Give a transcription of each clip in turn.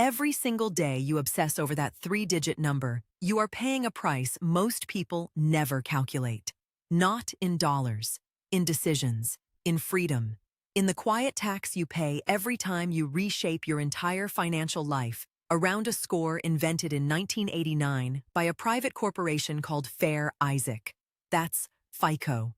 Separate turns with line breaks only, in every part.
Every single day you obsess over that three-digit number, you are paying a price most people never calculate. Not in dollars, in decisions, in freedom, in the quiet tax you pay every time you reshape your entire financial life around a score invented in 1989 by a private corporation called Fair Isaac. That's FICO,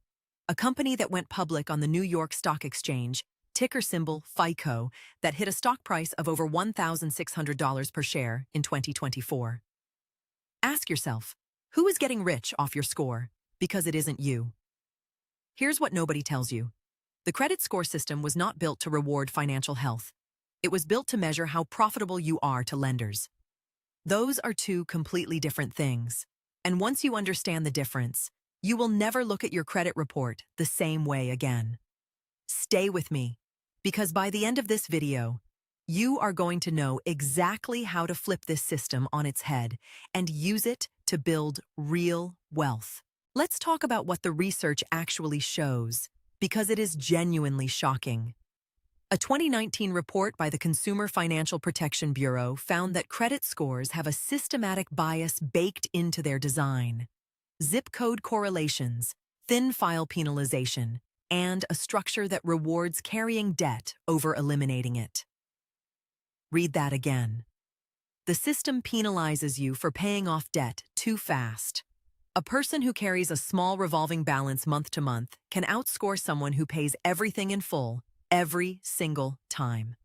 a company that went public on the New York Stock Exchange, ticker symbol FICO, that hit a stock price of over $1,600 per share in 2024. Ask yourself, who is getting rich off your score? Because it isn't you. Here's what nobody tells you. The credit score system was not built to reward financial health. It was built to measure how profitable you are to lenders. Those are two completely different things. And once you understand the difference, you will never look at your credit report the same way again. Stay with me, because by the end of this video, you are going to know exactly how to flip this system on its head and use it to build real wealth. Let's talk about what the research actually shows, because it is genuinely shocking. A 2019 report by the Consumer Financial Protection Bureau found that credit scores have a systematic bias baked into their design. Zip code correlations, thin file penalization, and a structure that rewards carrying debt over eliminating it. Read that again. The system penalizes you for paying off debt too fast. A person who carries a small revolving balance month to month can outscore someone who pays everything in full every single time.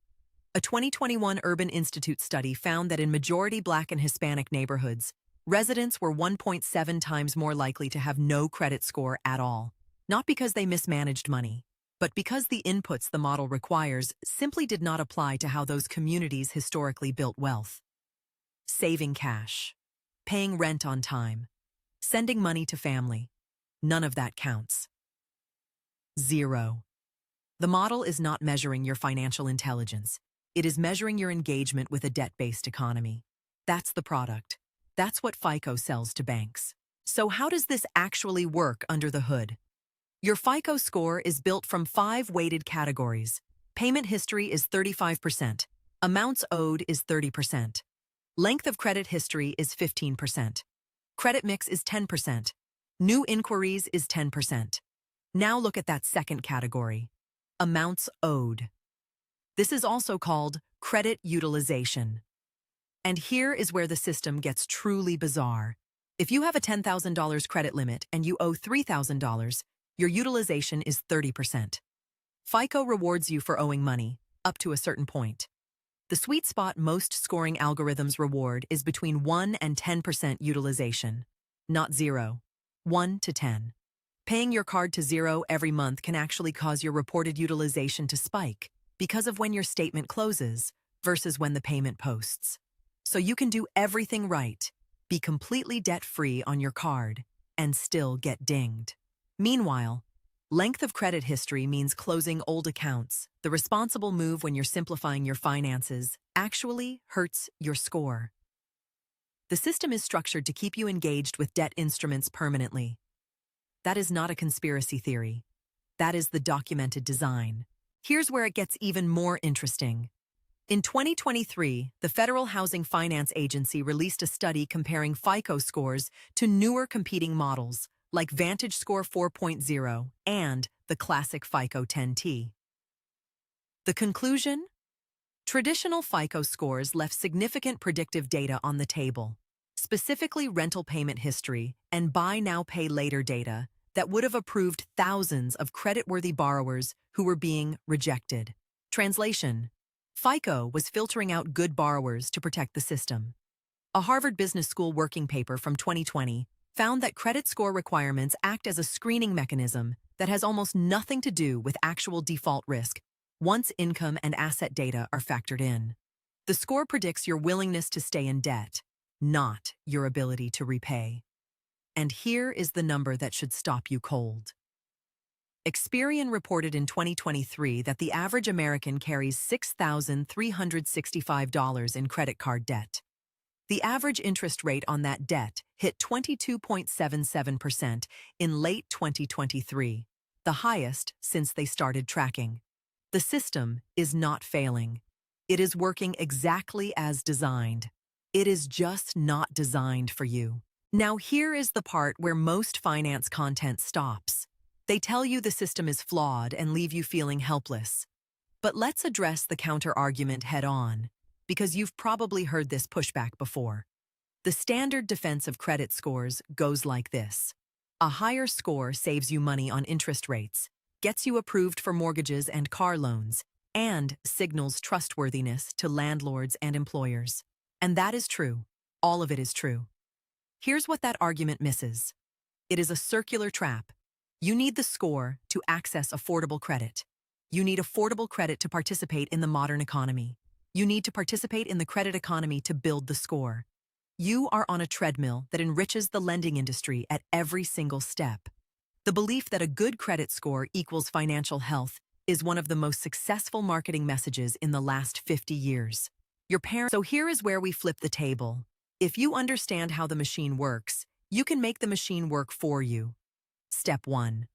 A 2021 Urban Institute study found that in majority Black and Hispanic neighborhoods, residents were 1.7 times more likely to have no credit score at all, not because they mismanaged money, but because the inputs the model requires simply did not apply to how those communities historically built wealth. Saving cash, paying rent on time, sending money to family, none of that counts. Zero. The model is not measuring your financial intelligence. It is measuring your engagement with a debt-based economy. That's the product. That's what FICO sells to banks. So how does this actually work under the hood? Your FICO score is built from 5 weighted categories. Payment history is 35%. Amounts owed is 30%. Length of credit history is 15%. Credit mix is 10%. New inquiries is 10%. Now look at that second category. Amounts owed. This is also called credit utilization. And here is where the system gets truly bizarre. If you have a $10,000 credit limit and you owe $3,000, your utilization is 30%. FICO rewards you for owing money, up to a certain point. The sweet spot most scoring algorithms reward is between 1 and 10% utilization, not 0, 1 to 10. Paying your card to 0 every month can actually cause your reported utilization to spike because of when your statement closes versus when the payment posts. So you can do everything right, be completely debt-free on your card, and still get dinged. Meanwhile, length of credit history means closing old accounts. The responsible move when you're simplifying your finances actually hurts your score. The system is structured to keep you engaged with debt instruments permanently. That is not a conspiracy theory. That is the documented design. Here's where it gets even more interesting. In 2023, the Federal Housing Finance Agency released a study comparing FICO scores to newer competing models like VantageScore 4.0 and the classic FICO 10T. The conclusion? Traditional FICO scores left significant predictive data on the table, specifically rental payment history and buy now pay later data that would have approved thousands of creditworthy borrowers who were being rejected. Translation: FICO was filtering out good borrowers to protect the system. A Harvard Business School working paper from 2020 found that credit score requirements act as a screening mechanism that has almost nothing to do with actual default risk once income and asset data are factored in. The score predicts your willingness to stay in debt, not your ability to repay. And here is the number that should stop you cold. Experian reported in 2023 that the average American carries $6,365 in credit card debt. The average interest rate on that debt hit 22.77% in late 2023, the highest since they started tracking. The system is not failing. It is working exactly as designed. It is just not designed for you. Now here is the part where most finance content stops. They tell you the system is flawed and leave you feeling helpless. But let's address the counter-argument head-on, because you've probably heard this pushback before. The standard defense of credit scores goes like this. A higher score saves you money on interest rates, gets you approved for mortgages and car loans, and signals trustworthiness to landlords and employers. And that is true. All of it is true. Here's what that argument misses. It is a circular trap. You need the score to access affordable credit. You need affordable credit to participate in the modern economy. You need to participate in the credit economy to build the score. You are on a treadmill that enriches the lending industry at every single step. The belief that a good credit score equals financial health is one of the most successful marketing messages in the last 50 years. So here is where we flip the table. If you understand how the machine works, you can make the machine work for you. Step 1.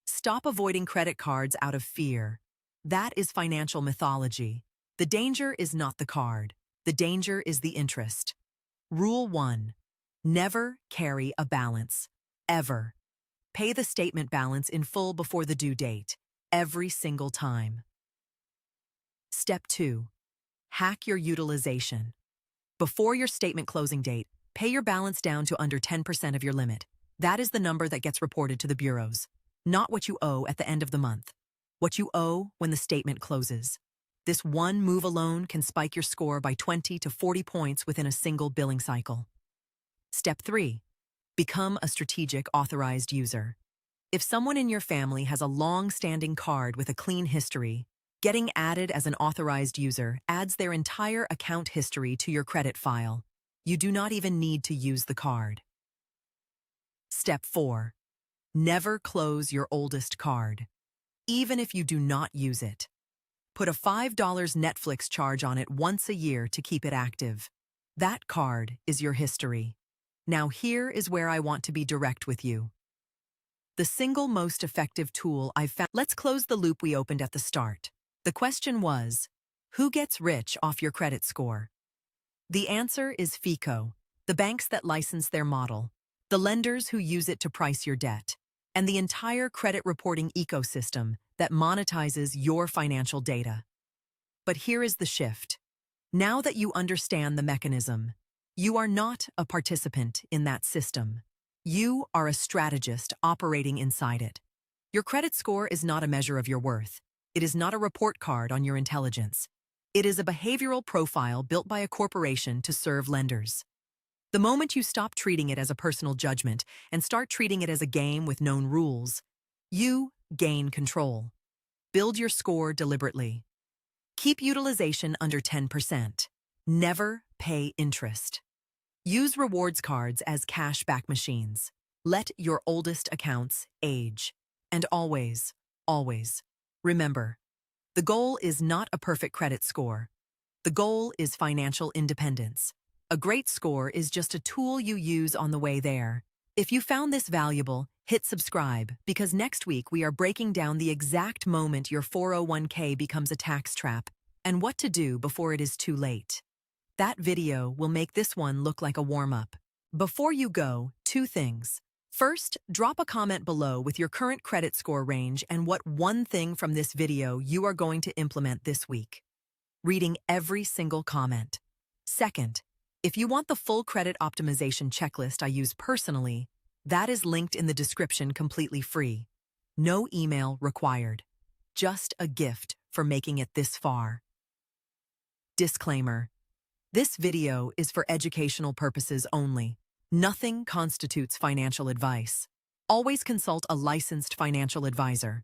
Stop avoiding credit cards out of fear. That is financial mythology. The danger is not the card. The danger is the interest. Rule 1. Never carry a balance. Ever. Pay the statement balance in full before the due date. Every single time. Step 2. Hack your utilization. Before your statement closing date, pay your balance down to under 10% of your limit. That is the number that gets reported to the bureaus, not what you owe at the end of the month. What you owe when the statement closes. This one move alone can spike your score by 20 to 40 points within a single billing cycle. Step 3. Become a strategic authorized user. If someone in your family has a long-standing card with a clean history, getting added as an authorized user adds their entire account history to your credit file. You do not even need to use the card. Step 4. Never close your oldest card, even if you do not use it. Put a $5 Netflix charge on it once a year to keep it active. That card is your history. Now here is where I want to be direct with you. The single most effective tool I've found. Let's close the loop we opened at the start. The question was, who gets rich off your credit score? The answer is FICO, the banks that license their model, the lenders who use it to price your debt, and the entire credit reporting ecosystem that monetizes your financial data. But here is the shift. Now that you understand the mechanism, you are not a participant in that system. You are a strategist operating inside it. Your credit score is not a measure of your worth. It is not a report card on your intelligence. It is a behavioral profile built by a corporation to serve lenders. The moment you stop treating it as a personal judgment and start treating it as a game with known rules, you gain control. Build your score deliberately. Keep utilization under 10%. Never pay interest. Use rewards cards as cashback machines. Let your oldest accounts age. And always, always, remember, the goal is not a perfect credit score. The goal is financial independence. A great score is just a tool you use on the way there. If you found this valuable, hit subscribe, because next week we are breaking down the exact moment your 401k becomes a tax trap and what to do before it is too late. That video will make this one look like a warm-up. Before you go, 2 things. First, drop a comment below with your current credit score range and what one thing from this video you are going to implement this week. Reading every single comment. Second, if you want the full credit optimization checklist I use personally, that is linked in the description completely free. No email required. Just a gift for making it this far. Disclaimer. This video is for educational purposes only. Nothing constitutes financial advice. Always consult a licensed financial advisor.